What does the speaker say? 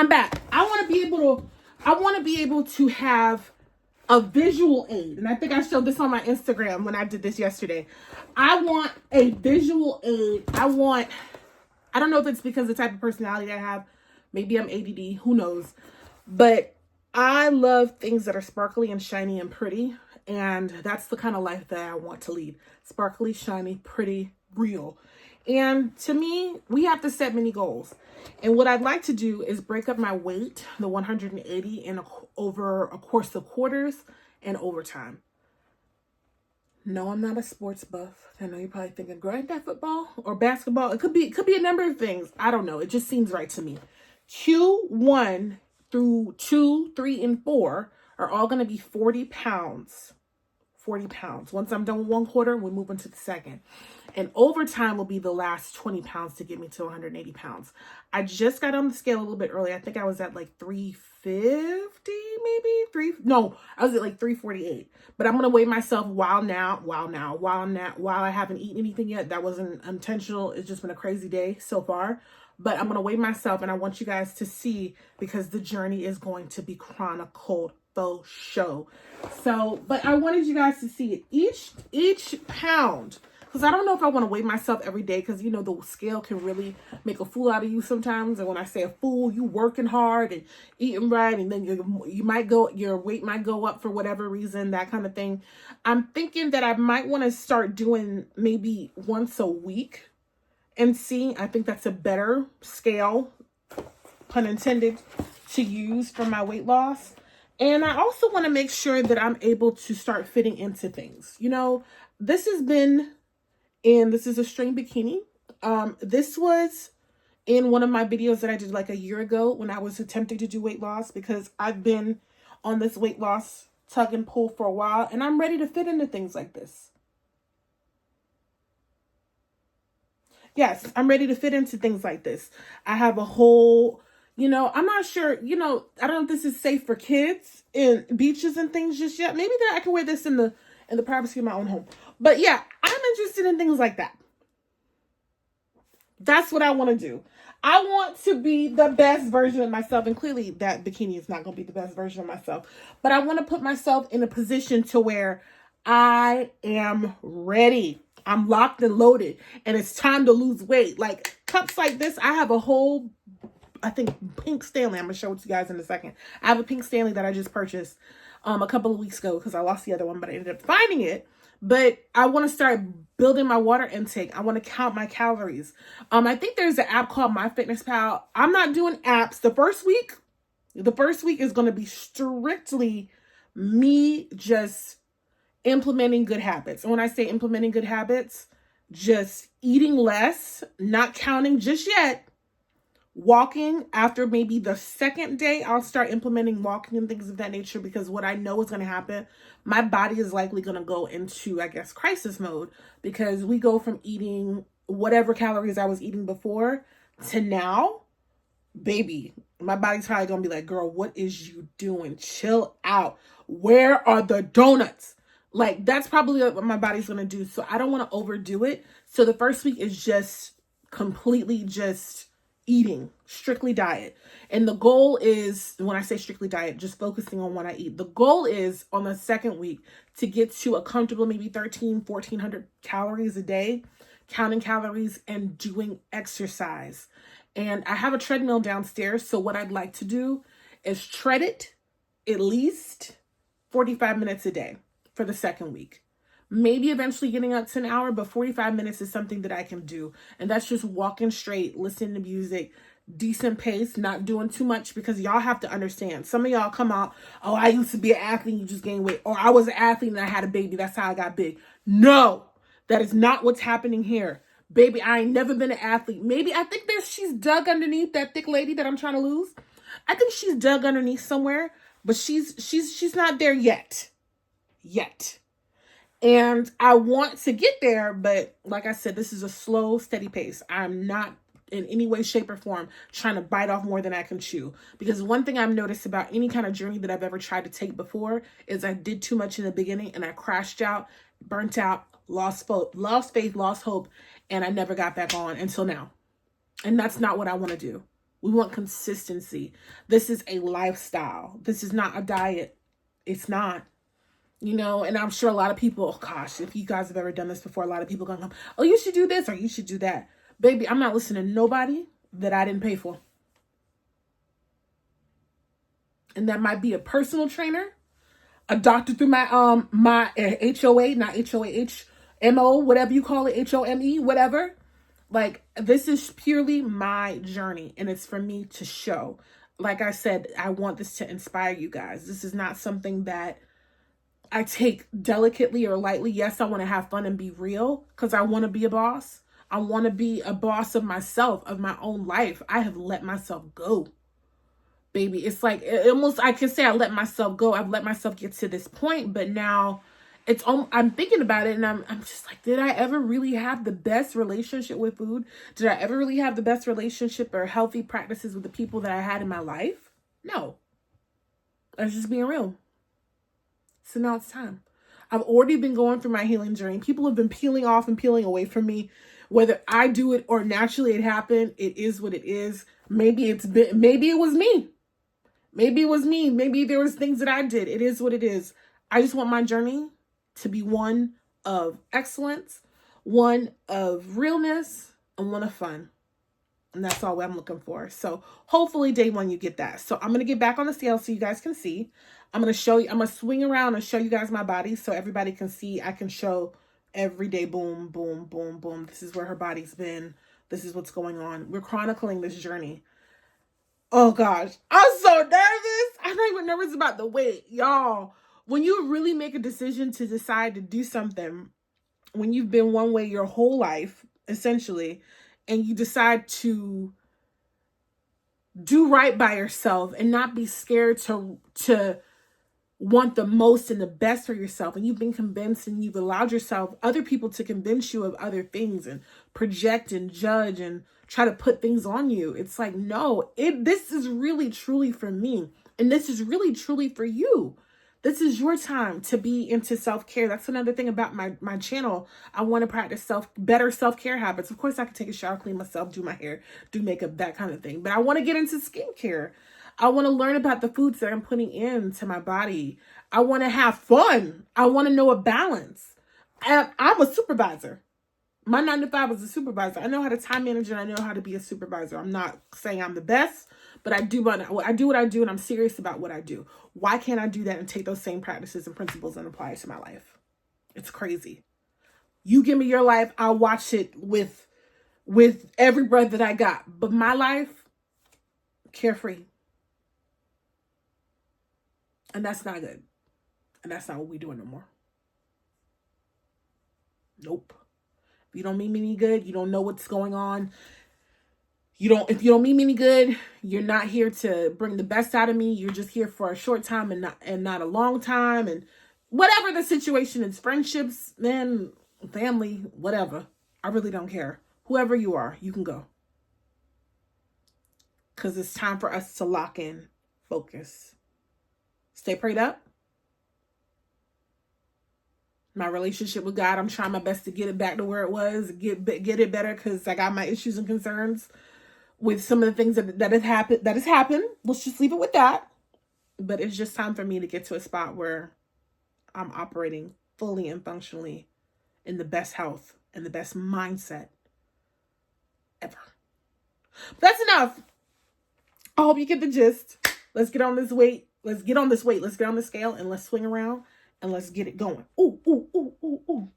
I'm back. I want to be able to have a visual aid. And I think I showed this on my Instagram when I did this yesterday. I want a visual aid. I don't know if it's because of the type of personality I have. Maybe I'm ADD, who knows. But I love things that are sparkly and shiny and pretty. And that's the kind of life that I want to lead. Sparkly, shiny, pretty, real. And to me, we have to set many goals. And what I'd like to do is break up my weight, the 180, over a course of quarters and overtime. No, I'm not a sports buff. I know you're probably thinking, girl, ain't that football or basketball? It could be a number of things. I don't know. It just seems right to me. Q1 through 2, 3, and 4 are all going to be 40 pounds. 40 pounds. Once I'm done with one quarter, we move into the second. And overtime will be the last 20 pounds to get me to 180 pounds. I just got on the scale a little bit early. I think I was at like 350, maybe I was at like 348. But I'm going to weigh myself while I haven't eaten anything yet. That wasn't intentional. It's just been a crazy day so far. But I'm going to weigh myself, and I want you guys to see, because the journey is going to be chronicled faux show. So, but I wanted you guys to see it. Each pound, because I don't know if I want to weigh myself every day, because you know the scale can really make a fool out of you sometimes. And when I say a fool, you working hard and eating right, and then your weight might go up for whatever reason, that kind of thing. I'm thinking that I might want to start doing maybe once a week and see. I think that's a better scale, pun intended, to use for my weight loss. And I also want to make sure that I'm able to start fitting into things. You know, this is a string bikini. This was in one of my videos that I did like a year ago when I was attempting to do weight loss, because I've been on this weight loss tug and pull for a while, and I'm ready to fit into things like this. Yes, I'm ready to fit into things like this. I have a whole, I'm not sure, I don't know if this is safe for kids in beaches and things just yet. Maybe that I can wear this in the privacy of my own home. But yeah, I'm interested in things like that. That's what I want to do. I want to be the best version of myself. And clearly that bikini is not going to be the best version of myself. But I want to put myself in a position to where I am ready. I'm locked and loaded, and it's time to lose weight. Like cups like this, I have a whole, I think, pink Stanley. I'm going to show it to you guys in a second. I have a pink Stanley that I just purchased a couple of weeks ago because I lost the other one, but I ended up finding it. But I want to start building my water intake. I want to count my calories. I think there's an app called MyFitnessPal. I'm not doing apps. The first week is going to be strictly me just implementing good habits. And when I say implementing good habits, just eating less, not counting just yet, walking. After maybe the second day, I'll start implementing walking and things of that nature, because what I know is going to happen, my body is likely going to go into, I guess, crisis mode, because we go from eating whatever calories I was eating before to now, baby, my body's probably going to be like, girl, what is you doing? Chill out. Where are the donuts? Like, that's probably what my body's going to do. So I don't want to overdo it. So the first week is just completely just eating, strictly diet. And the goal is, when I say strictly diet, just focusing on what I eat. The goal is on the second week to get to a comfortable maybe 1,400 calories a day, counting calories and doing exercise. And I have a treadmill downstairs. So what I'd like to do is tread it at least 45 minutes a day for the second week. Maybe eventually getting up to an hour, but 45 minutes is something that I can do. And that's just walking straight, listening to music, decent pace, not doing too much, because y'all have to understand. Some of y'all come out, oh, I used to be an athlete, you just gained weight. Or I was an athlete and I had a baby, that's how I got big. No, that is not what's happening here. Baby, I ain't never been an athlete. Maybe, I think she's dug underneath, that thick lady that I'm trying to lose. I think she's dug underneath somewhere, but she's not there yet. And I want to get there, but like I said, this is a slow, steady pace. I'm not in any way, shape, or form trying to bite off more than I can chew. Because one thing I've noticed about any kind of journey that I've ever tried to take before is I did too much in the beginning and I crashed out, burnt out, lost faith, lost hope, and I never got back on until now. And that's not what I want to do. We want consistency. This is a lifestyle. This is not a diet. It's not. You know, and I'm sure a lot of people, oh gosh, if you guys have ever done this before, a lot of people gonna come, oh, you should do this or you should do that. Baby, I'm not listening to nobody that I didn't pay for. And that might be a personal trainer, a doctor through my my HOA, not HOA, HMO, whatever you call it, HOME, whatever. Like, this is purely my journey, and it's for me to show. Like I said, I want this to inspire you guys. This is not something that I take delicately or lightly. Yes, I want to have fun and be real because I want to be a boss. I want to be a boss of myself, of my own life. I have let myself go, baby. It's like, almost, I can say I let myself go. I've let myself get to this point, but now I'm thinking about it and I'm just like, did I ever really have the best relationship with food? Did I ever really have the best relationship or healthy practices with the people that I had in my life? No. I was just being real. So now it's time. I've already been going through my healing journey. People have been peeling off and peeling away from me. Whether I do it or naturally it happened, it is what it is. Maybe it was me. Maybe it was me. Maybe there was things that I did. It is what it is. I just want my journey to be one of excellence, one of realness, and one of fun. And that's all I'm looking for. So hopefully day one you get that. So I'm going to get back on the scale so you guys can see. I'm going to swing around and show you guys my body so everybody can see. I can show every day, boom, boom, boom, boom. This is where her body's been. This is what's going on. We're chronicling this journey. Oh gosh, I'm so nervous. I'm not even nervous about the weight. Y'all, when you really make a decision to decide to do something, when you've been one way your whole life, essentially, and you decide to do right by yourself and not be scared to want the most and the best for yourself, and you've been convinced and you've allowed yourself, other people to convince you of other things and project and judge and try to put things on you. It's like, no, this is really truly for me. And this is really truly for you. This is your time to be into self-care. That's another thing about my channel. I want to practice better self-care habits. Of course, I can take a shower, clean myself, do my hair, do makeup, that kind of thing. But I want to get into skincare. I want to learn about the foods that I'm putting into my body. I want to have fun. I want to know a balance. I'm a supervisor. My 9 to 5 was a supervisor. I know how to time manage and I know how to be a supervisor. I'm not saying I'm the best, but I do what I do and I'm serious about what I do. Why can't I do that and take those same practices and principles and apply it to my life? It's crazy. You give me your life, I'll watch it with every breath that I got. But my life, carefree. And that's not good. And that's not what we're doing no more. Nope. If you don't mean me any good, you don't know what's going on. If you don't mean me any good, you're not here to bring the best out of me. You're just here for a short time and not a long time. And whatever the situation is, friendships, man, family, whatever. I really don't care. Whoever you are, you can go. Because it's time for us to lock in, focus. Stay prayed up. My relationship with God, I'm trying my best to get it back to where it was, get it better, because I got my issues and concerns with some of the things that has happened. Let's just leave it with that. But it's just time for me to get to a spot where I'm operating fully and functionally in the best health and the best mindset ever. That's enough. I hope you get the gist. Let's get on this weight. Let's get on the scale and let's swing around and let's get it going. Ooh, ooh, ooh, ooh, ooh.